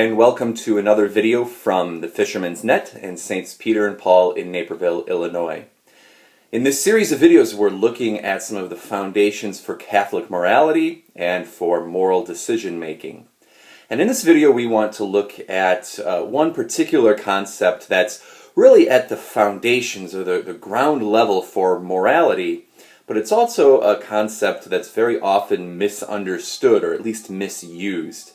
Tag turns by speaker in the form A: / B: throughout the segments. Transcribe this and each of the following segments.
A: and welcome to another video from the Fisherman's Net and St.Peter and Paul in Naperville, Illinois. In this series of videos, we're looking at some of the foundations for Catholic morality and for moral decision-making. And in this video, we want to look at one particular concept that's really at the foundations or the ground level for morality, but it's also a concept that's very often misunderstood or at least misused.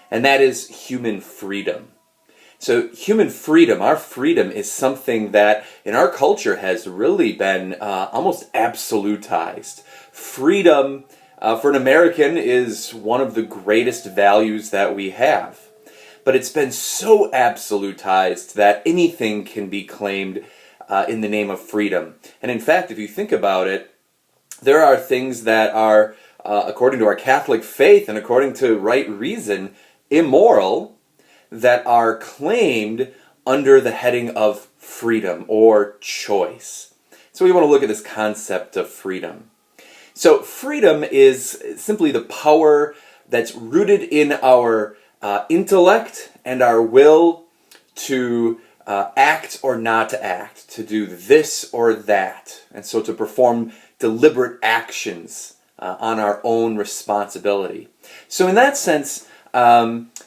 A: And that is human freedom. So human freedom, our freedom, is something that in our culture has really been almost absolutized. Freedom for an American is one of the greatest values that we have. But it's been so absolutized that anything can be claimed in the name of freedom. And in fact, if you think about it, there are things that are, according to our Catholic faith and according to right reason, immoral, that are claimed under the heading of freedom or choice. So we want to look at this concept of freedom. So freedom is simply the power that's rooted in our intellect and our will to act or not to act, to do this or that, and so to perform deliberate actions on our own responsibility. So in that sense,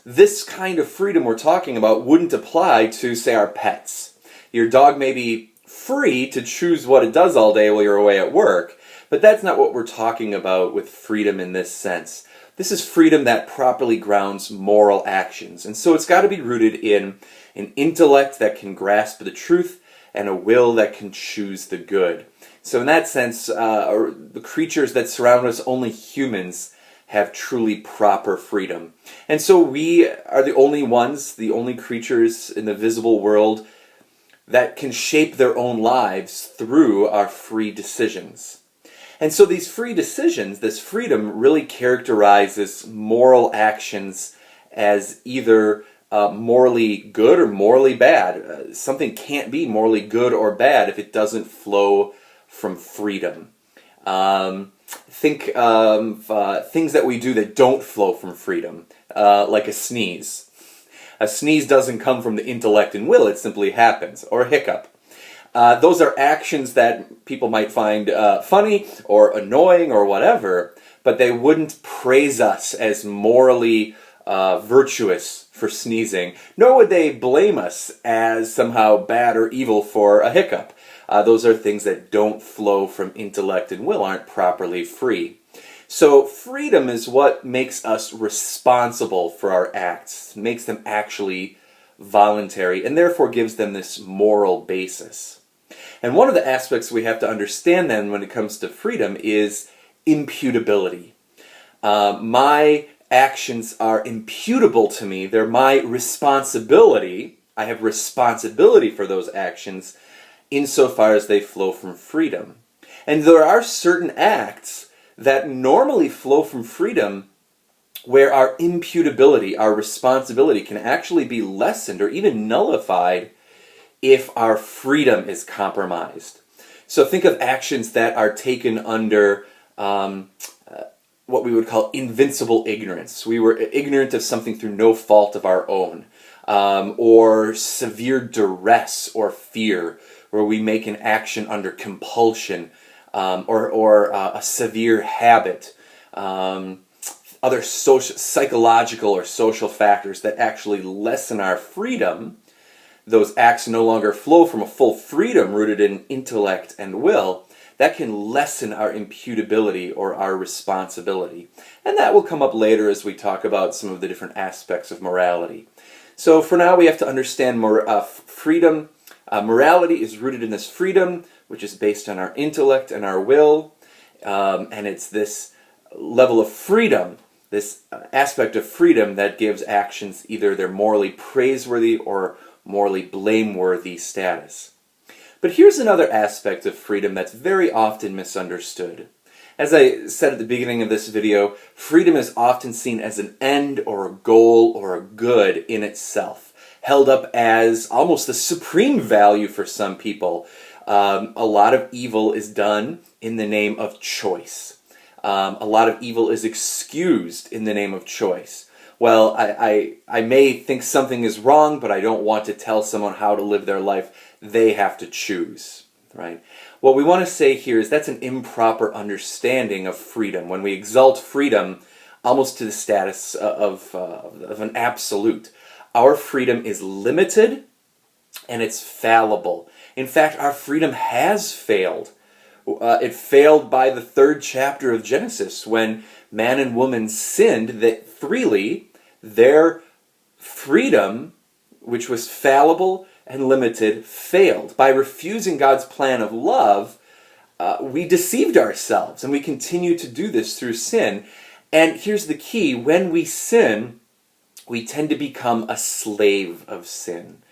A: this kind of freedom we're talking about wouldn't apply to, say, our pets. Your dog may be free to choose what it does all day while you're away at work, but that's not what we're talking about with freedom in this sense. This is freedom that properly grounds moral actions, and so it's got to be rooted in an intellect that can grasp the truth and a will that can choose the good. So in that sense, the creatures that surround us, only humans, have truly proper freedom. And so we are the only ones, the only creatures in the visible world that can shape their own lives through our free decisions. And so these free decisions, this freedom, really characterizes moral actions as either morally good or morally bad. Something can't be morally good or bad if it doesn't flow from freedom. Think of things that we do that don't flow from freedom, like a sneeze. A sneeze doesn't come from the intellect and will, it simply happens, or a hiccup. Those are actions that people might find funny or annoying or whatever, but they wouldn't praise us as morally virtuous for sneezing, nor would they blame us as somehow bad or evil for a hiccup. Those are things that don't flow from intellect and will, aren't properly free. So freedom is what makes us responsible for our acts, makes them actually voluntary, and therefore gives them this moral basis. And one of the aspects we have to understand then when it comes to freedom is imputability. My actions are imputable to me. They're my responsibility. I have responsibility for those actions insofar as they flow from freedom. And there are certain acts that normally flow from freedom where our imputability, our responsibility, can actually be lessened or even nullified if our freedom is compromised. So think of actions that are taken under what we would call invincible ignorance. We were ignorant of something through no fault of our own, or severe duress or fear, where we make an action under compulsion, or a severe habit, other psychological or social factors that actually lessen our freedom. Those acts no longer flow from a full freedom rooted in intellect and will. That can lessen our imputability or our responsibility. And that will come up later as we talk about some of the different aspects of morality. So for now we have to understand freedom. Morality is rooted in this freedom, which is based on our intellect and our will, and it's this level of freedom, this aspect of freedom that gives actions either their morally praiseworthy or morally blameworthy status. But here's another aspect of freedom that's very often misunderstood. As I said at the beginning of this video, freedom is often seen as an end or a goal or a good in itself, held up as almost the supreme value for some people. A lot of evil is done in the name of choice. A lot of evil is excused in the name of choice. well, I may think something is wrong, but I don't want to tell someone how to live their life. They have to choose, right? What we want to say here is that's an improper understanding of freedom. When we exalt freedom almost to the status of an absolute. Our freedom is limited and it's fallible. In fact, our freedom has failed. It failed by the 3rd chapter of Genesis when man and woman sinned, that freely their freedom, which was fallible and limited, failed. By refusing God's plan of love, we deceived ourselves, and we continue to do this through sin. And here's the key: when we sin, we tend to become a slave of sin.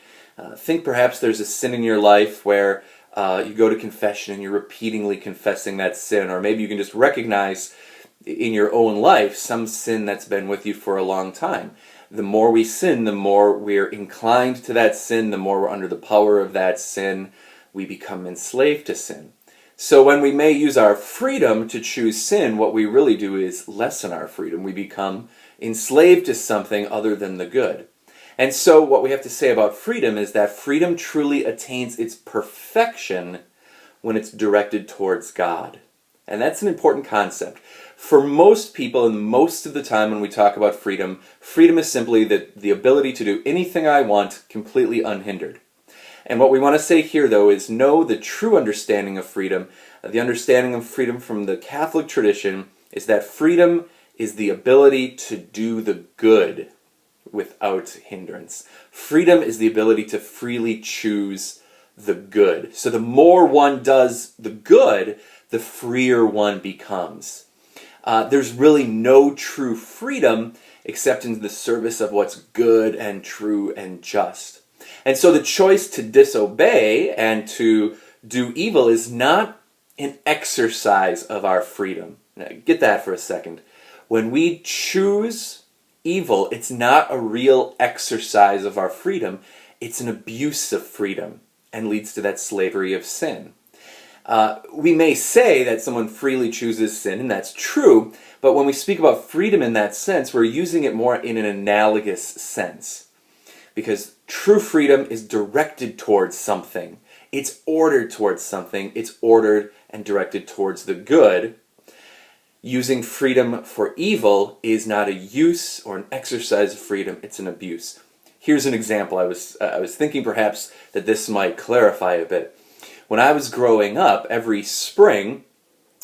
A: Think perhaps there's a sin in your life where you go to confession and you're repeatedly confessing that sin, or maybe you can just recognize in your own life some sin that's been with you for a long time. The more we sin, the more we're inclined to that sin, the more we're under the power of that sin, we become enslaved to sin. So when we may use our freedom to choose sin, what we really do is lessen our freedom. We become enslaved to something other than the good. And so what we have to say about freedom is that freedom truly attains its perfection when it's directed towards God. And that's an important concept. For most people, and most of the time when we talk about freedom, freedom is simply the ability to do anything I want completely unhindered. And what we want to say here, though, is know the true understanding of freedom. The understanding of freedom from the Catholic tradition is that freedom is the ability to do the good without hindrance. Freedom is the ability to freely choose the good. So the more one does the good, the freer one becomes. There's really no true freedom except in the service of what's good and true and just. And so the choice to disobey and to do evil is not an exercise of our freedom. Now, get that for a second. When we choose evil, it's not a real exercise of our freedom. It's an abuse of freedom and leads to that slavery of sin. We may say that someone freely chooses sin, and that's true, but when we speak about freedom in that sense, we're using it more in an analogous sense. Because true freedom is directed towards something. It's ordered towards something. It's ordered and directed towards the good. Using freedom for evil is not a use or an exercise of freedom. It's an abuse. Here's an example. I was thinking perhaps that this might clarify a bit. When I was growing up, every spring,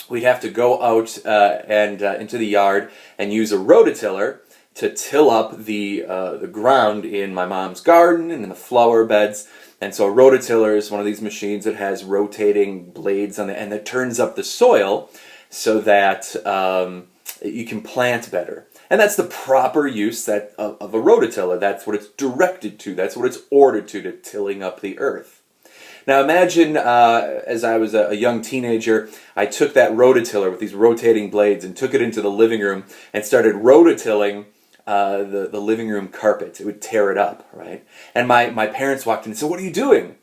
A: we'd have to go out into the yard and use a rototiller to till up the ground in my mom's garden and in the flower beds. And so a rototiller is one of these machines that has rotating blades on it, and that turns up the soil so that you can plant better. And that's the proper use of a rototiller. That's what it's directed to. That's what it's ordered to tilling up the earth. Now imagine, as I was a young teenager, I took that rototiller with these rotating blades and took it into the living room and started rototilling the living room carpet. It would tear it up, right? And my parents walked in and said, "What are you doing?"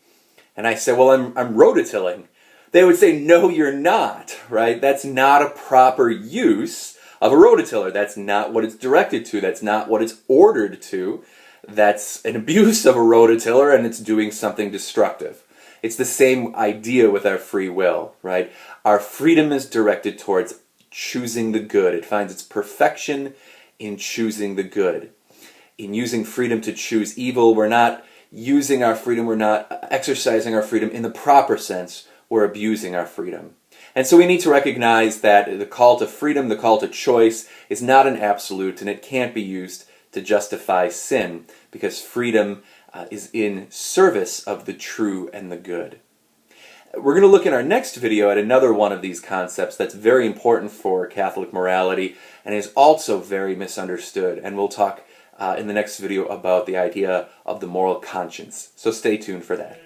A: And I said, "Well, I'm rototilling." They would say, "No, you're not," right? That's not a proper use of a rototiller. That's not what it's directed to. That's not what it's ordered to. That's an abuse of a rototiller, and it's doing something destructive. It's the same idea with our free will, right? Our freedom is directed towards choosing the good. It finds its perfection in choosing the good. In using freedom to choose evil, we're not using our freedom, we're not exercising our freedom in the proper sense, we're abusing our freedom. And so we need to recognize that the call to freedom, the call to choice, is not an absolute, and it can't be used to justify sin, because freedom is in service of the true and the good. We're going to look in our next video at another one of these concepts that's very important for Catholic morality and is also very misunderstood. And we'll talk in the next video about the idea of the moral conscience. So stay tuned for that.